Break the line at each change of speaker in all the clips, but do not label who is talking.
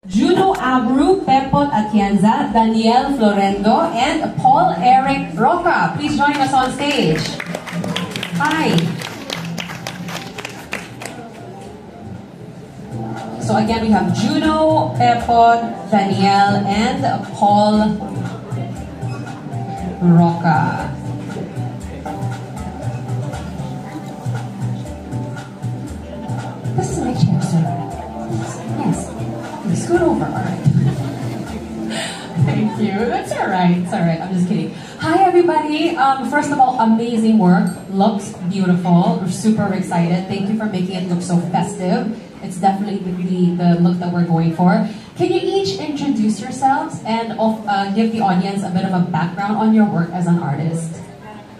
Juno Abru, Pepot Atienza, Daniel Florendo, and Paul Eric Roca. Please join us on stage. Hi. So again, we have Juno, Pepot, Daniel, and Paul Roca. This is my chair, sir. Yes. Scoot over, alright. Thank you. That's alright. It's alright. I'm just kidding. Hi, everybody. First of all, amazing work. Looks beautiful. We're super excited. Thank you for making it look so festive. It's definitely the look that we're going for. Can you each introduce yourselves and give the audience a bit of a background on your work as an artist?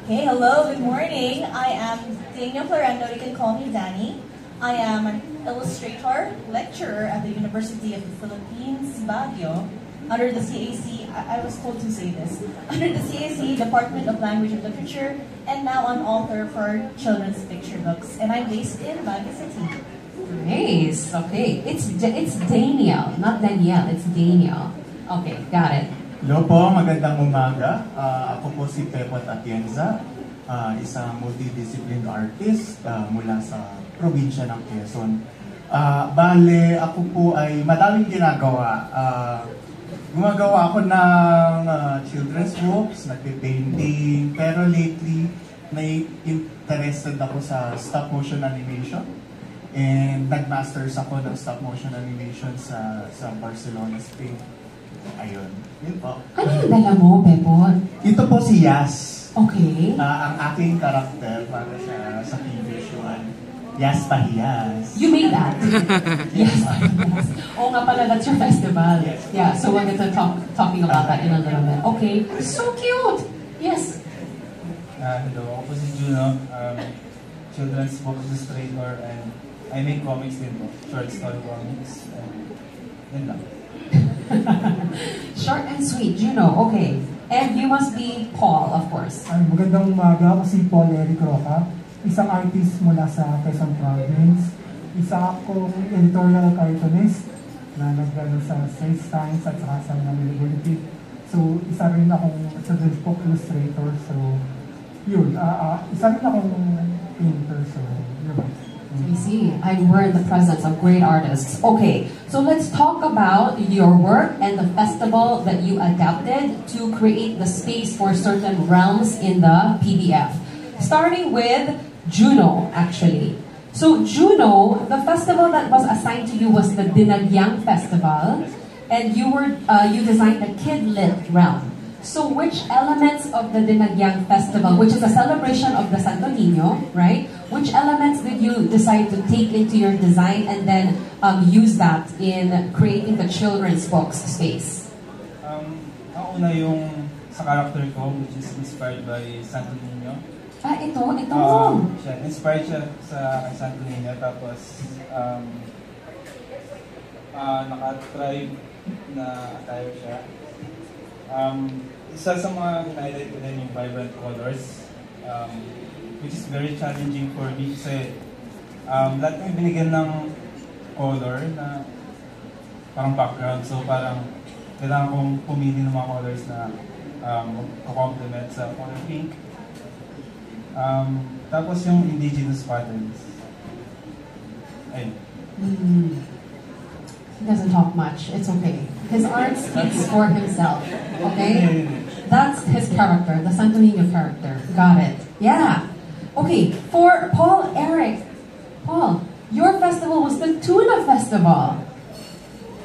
Okay, hello, good morning. I am Daniel Florendo. You can call me Danny. I am an illustrator, lecturer at the University of the Philippines, Baguio, under the CAC, I was told to say this, under the CAC Department of Language and Literature, and now an author for children's picture books. And I'm based in Baguio City.
Nice. Okay. It's Daniel, not Danielle. It's Daniel. Okay, got it.
Hello po, magandang umaga. Ako po si Pepot Atienza, isang multidiscipline artist mula sa probinsya ng Quezon. Bale, ako po ay madaming ginagawa. Gumagawa ako ng children's books, nagpe-painting, pero lately, may interested ako sa stop motion animation. And nag-masters ako ng stop motion animation sa Barcelona, Spain. Ayun, yun po.
Ano yung dala mo, Pepot?
Ito po si Yas.
Okay.
Ang aking karakter para sa visual. Yas Pahiyas.
You made that? Yes. Yes. Oh nga pala, that's your festival.
Yes.
Yeah, so we're going to talking about that in a little bit. Okay. So cute! Yes.
Hello, ako po si Juno, children's book illustrator, and I make comics din po, short story comics, and yun lang.
Short and sweet, Juno. Okay. And you must be Paul, of course.
Magandang umaga, ako si Paul Eric Roca, isang artist mula sa Quezon Province. Isa akong editorial cartoonist na nagano sa Science at saka sa Nabilibility. So, isa rin akong children's book illustrator. So, yun. Isa rin akong painter. So, yun.
I see. We're in the presence of great artists. Okay, so let's talk about your work and the festival that you adapted to create the space for certain realms in the PDF. Starting with Juno, actually. So Juno, the festival that was assigned to you was the Dinagyang Festival, and you designed the Kid-Lit realm. So which elements of the Dinagyang Festival, which is a celebration of the Santo Niño, right? Which elements did you decide to take into your design and then use that in creating the children's books space?
Ang una yung sa character ko, which is inspired by Santo Niño.
Ito?
Inspired siya sa Santo Niño, tapos naka-tribe na attire siya. Isa sa mga highlight ko din yung vibrant colors, which is very challenging for me kasi lahat ng binigyan ng color na parang background, so parang kailangan kong pumili ng mga colors na complement sa color pink. Tapos yung indigenous patterns. Ayun.
He doesn't talk much. It's okay. His art speaks for himself. Okay? That's his character, the Santo Niño character. Got it. Yeah. Okay, for Paul Eric. Paul, your festival was the Tuna Festival.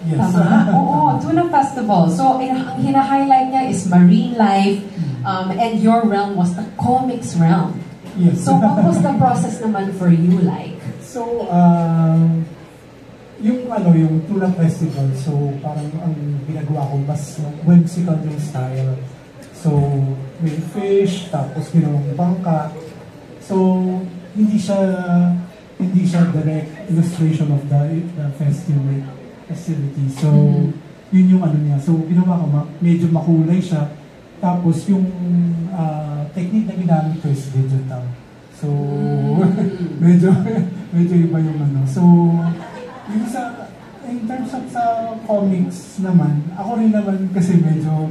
Yes.
Tama? Oo, Tuna Festival. So, ang hina-highlight niya is marine life, and your realm was the comics realm.
Yes.
So, what was the process naman for you like?
So, yung Tuna Festival, so parang ang ginagawa ko mas whimsical yung style. So, may fish, tapos ginawang bangka. So, hindi siya direct illustration of the festivity. So, yun yung ano niya. So, ginawa ko, medyo makulay siya. Tapos, yung technique na ginamit ko is digital. So, medyo iba yung ano. So, yung sa in terms of sa comics naman, ako rin naman kasi medyo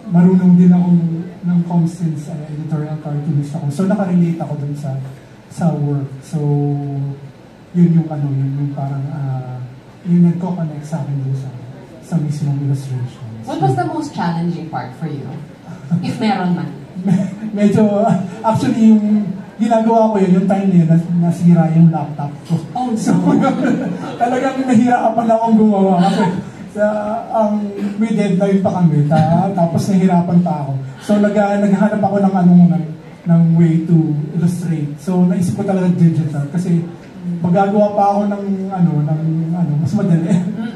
marunong din ako ng comics since editorial cartoonist ako. So nakarelate ako dun sa work. So yun yung parang yung nagko-connect sa akin dun sa mismong illustration.
What was the most challenging part for you? If meron man.
Medyo, actually yung ginagawa ko yung time na yun, nasira yung laptop ko.
Oh,
so, talagang nahirapan akong gumawa kasi may deadline pa kami, tapos nahirapan pa ako. So, naghahanap ako ng way to illustrate. So, naisip ko talaga digital kasi magagawa pa ako ng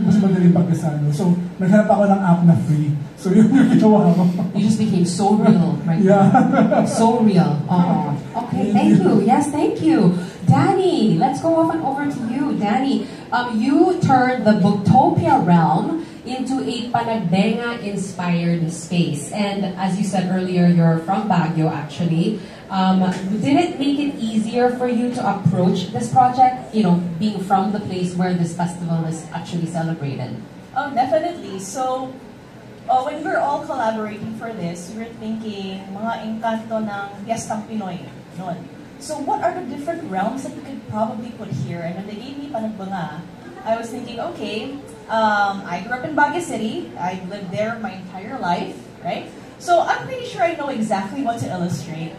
mas madali pagkasano. So, naghanap ako ng app na free. So, yun yung ginawa ko.
You just became so real right
Yeah.
now. So real. Okay, thank you. Yes, thank you. Danny, let's go off and over to you. Danny, you turned the Booktopia realm into a Panagbenga-inspired space. And as you said earlier, you're from Baguio, actually. Did it make it easier for you to approach this project, being from the place where this festival is actually celebrated?
Oh, definitely. So, when we're all collaborating for this, we're thinking mga engkanto ng Fiestang Pinoy noon. So, what are the different realms that we could probably put here? And when they gave me Panagbenga, I was thinking, okay, I grew up in Baguio City. I lived there my entire life, right? So, I'm pretty sure I know exactly what to illustrate.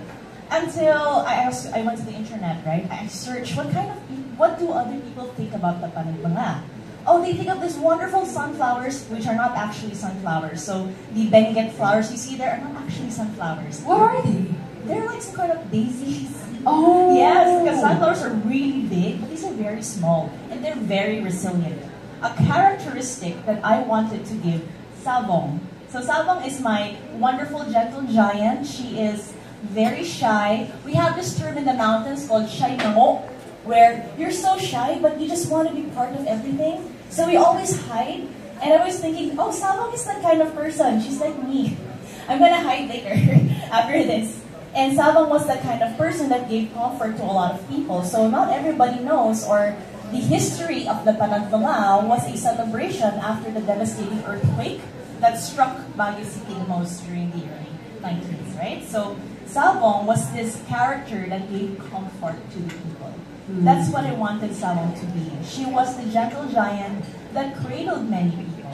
Until I went to the internet, right? I searched what do other people think about the Panagbenga? Oh, they think of these wonderful sunflowers, which are not actually sunflowers. So the Benguet flowers you see there are not actually sunflowers.
What are they?
They're like some kind of daisies.
Oh!
Yes, because sunflowers are really big, but these are very small, and they're very resilient. A characteristic that I wanted to give Sabong. So Sabong is my wonderful gentle giant. She is very shy. We have this term in the mountains called shy namo, where you're so shy, but you just want to be part of everything. So we always hide. And I was thinking, oh, Sabong is that kind of person. She's like me. I'm gonna hide later after this. And Sabong was that kind of person that gave comfort to a lot of people. So not everybody knows, or the history of the Panagbenga was a celebration after the devastating earthquake that struck Baguio City the most during the early 90s, right? So Sabong was this character that gave comfort to the people. That's what I wanted Sabong to be. She was the gentle giant that cradled many people.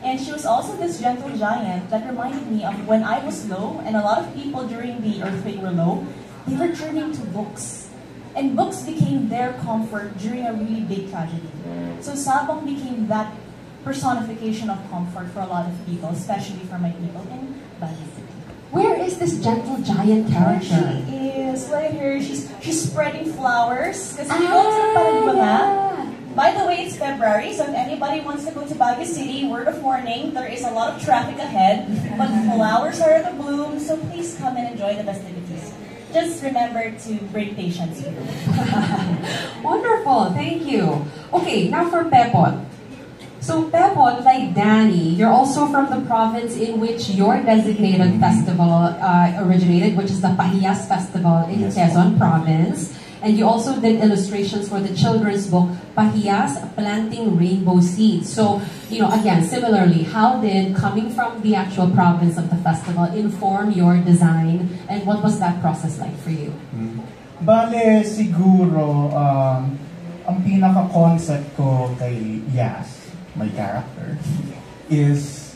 And she was also this gentle giant that reminded me of when I was low, and a lot of people during the earthquake were low, they were turning to books. And books became their comfort during a really big tragedy. So Sabong became that personification of comfort for a lot of people, especially for my people in Baguio City.
Where is this gentle giant character?
There she is. Look at her. She's spreading flowers. Because we go to Panagbenga. By the way, it's February, so if anybody wants to go to Baguio City, word of warning, there is a lot of traffic ahead, but flowers are in the bloom, so please come and enjoy the festivities. Just remember to bring patience with you.
Wonderful, thank you. Okay, now for Pepot. So Pepot, like Danny, you're also from the province in which your designated festival originated, which is the Pahiyas Festival in Quezon Province. And you also did illustrations for the children's book, Pahiyas, Planting Rainbow Seeds. So, again, similarly, how did coming from the actual province of the festival inform your design, and what was that process like for you?
Bale, siguro, ang pinaka-concept ko kay Yas, my character, is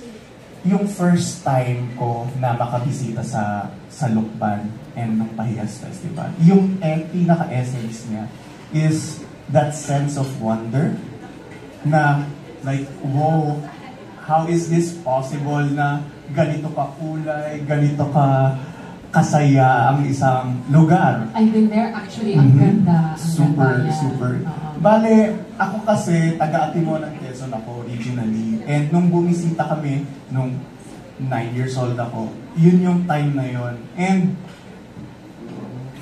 yung first time ko na makabisita sa Lukban and ng Pahiyas Festival. Yung pinaka-essence niya is that sense of wonder na like, wow, how is this possible na ganito ka kulay, ganito ka kasaya ang isang lugar.
I've been there actually, ang ganda.
Super,
Ang ganda,
super.
yeah.
Bale, ako kasi, taga-Atimo ng Quezon ako originally. And nung bumisita kami, nung 9 years old ako, yun yung time na yun. And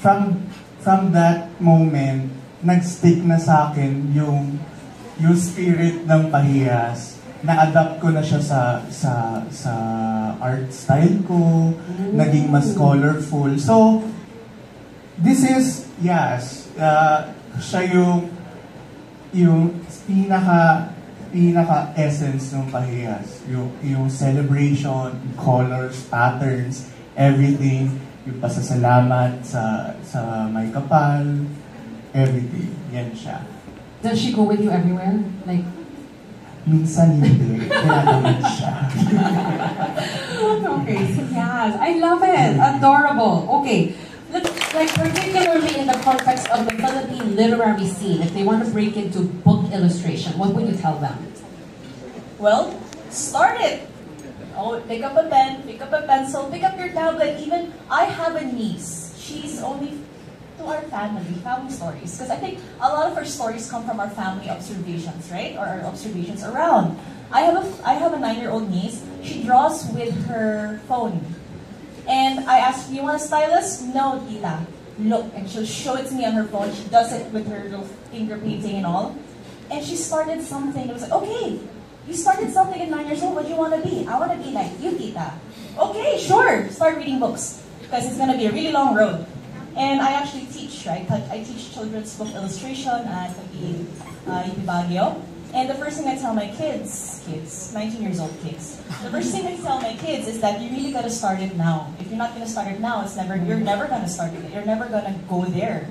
from that moment, nag-stick na sa akin yung spirit ng Pahiyas. Na-adapt ko na siya sa art style ko, naging mas colorful. So, this is, yes, siya yung pinaka pinaka-essence ng pahiyas. Yung celebration, colors, patterns, everything. Yung pasasalamat sa may kapal, everything. Yan siya.
Does she go with you everywhere? Like,
Minsan hindi. Tinatamad siya.
okay, yes, I love it. Adorable. Okay, let's, like particularly in the context of the Philippine literary scene, if they want to break into book illustration, what would you tell them?
Well, start it. Oh, pick up a pen, pick up a pencil, pick up your tablet. Even I have a niece. She's only to our family stories. Because I think a lot of our stories come from our family observations, right? Or our observations around. I have a 9-year-old niece. She draws with her phone. And I asked, "You want a stylus?" "No, tita." "Look." And she'll show it to me on her phone. She does it with her little finger painting and all. And she started something. It was like, okay, you started something at 9 years old. What do you want to be? "I want to be like you, tita." "Okay, sure. Start reading books. Because it's going to be a really long road." And I actually teach, right? I teach children's book illustration at UP Baguio. And the first thing I tell my kids, 19 years old kids, the first thing I tell my kids is that you really got to start it now. If you're not going to start it now, you're never going to start it. You're never going to go there.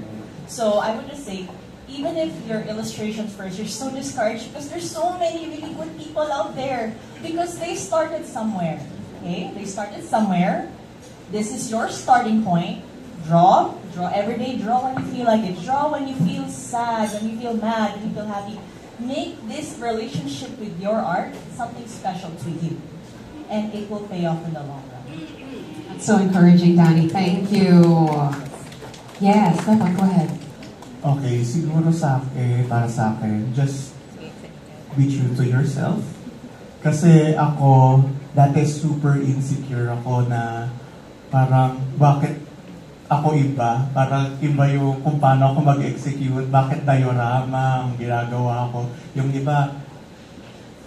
So I would just say, even if your illustrations first, you're so discouraged because there's so many really good people out there because they started somewhere. Okay? They started somewhere. This is your starting point. Draw every day. Draw when you feel like it. Draw when you feel sad, when you feel mad, when you feel happy. Make this relationship with your art something special to you, and it will pay off in the long run.
That's so encouraging, Danny. Thank you. Yes, Stefan, go ahead.
Okay, siguro para sa akin, just be true to yourself. Kasi ako, dati super insecure ako na parang, bakit ako iba? Parang iba yung kung paano ako mag-execute, bakit diorama ang ginagawa ko. Yung iba,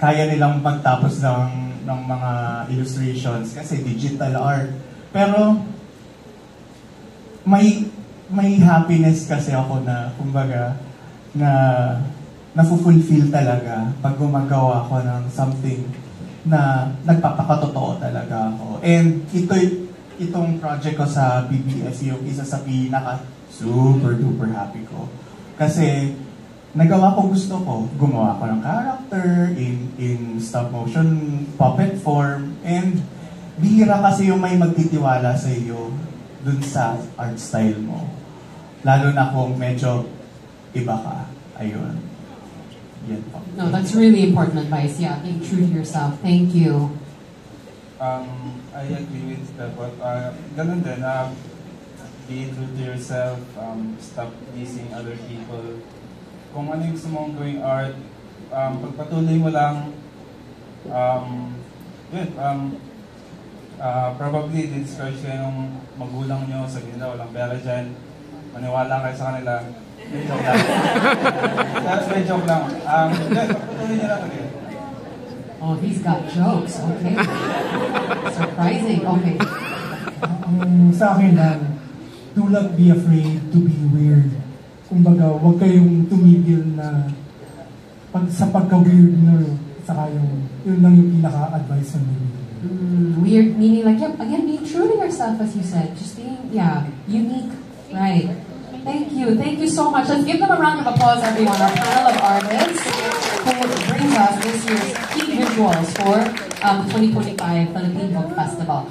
kaya nilang magtapos ng mga illustrations kasi digital art. Pero, may happiness kasi ako na, kumbaga, na fulfill talaga pag gumagawa ako ng something na nagpapakatotoo talaga ako. And itong project ko sa PBS, yung isa sa pinaka super duper happy ko. Kasi nagawa ko gusto ko, gumawa ko ng character in stop motion puppet form, and bihira kasi yung may magtitiwala sa iyo dun sa art style mo. Lalo na kung medyo iba ka. Ayun. Yan po.
No, that's really important advice. Yeah, being true to yourself. Thank you.
I agree with that. But ganun din, be true to yourself, stop pleasing other people. Kung ano yung gusto mong gawing art, pagpatuloy mo lang, probably discourage kayo ng magulang nyo, sabihin na walang pera dyan, maniwala kayo sa kanila. May joke lang. May joke lang. Pagpatuloy nyo lang talaga.
Oh, he's got jokes. Okay. Surprising. Okay.
Sa akin lang, do not be afraid to be weird. Kumbaga, huwag kayong tumigil na sa pagka-weird nyo, saka yun lang yung pinaka-advice ng
Weird meaning like, yeah, again, being true to yourself, as you said. Just being, unique. Right. Thank you. Thank you so much. Let's give them a round of applause, everyone. Our panel of artists who brings us this year's key visuals for the 2025 Philippine Book Festival.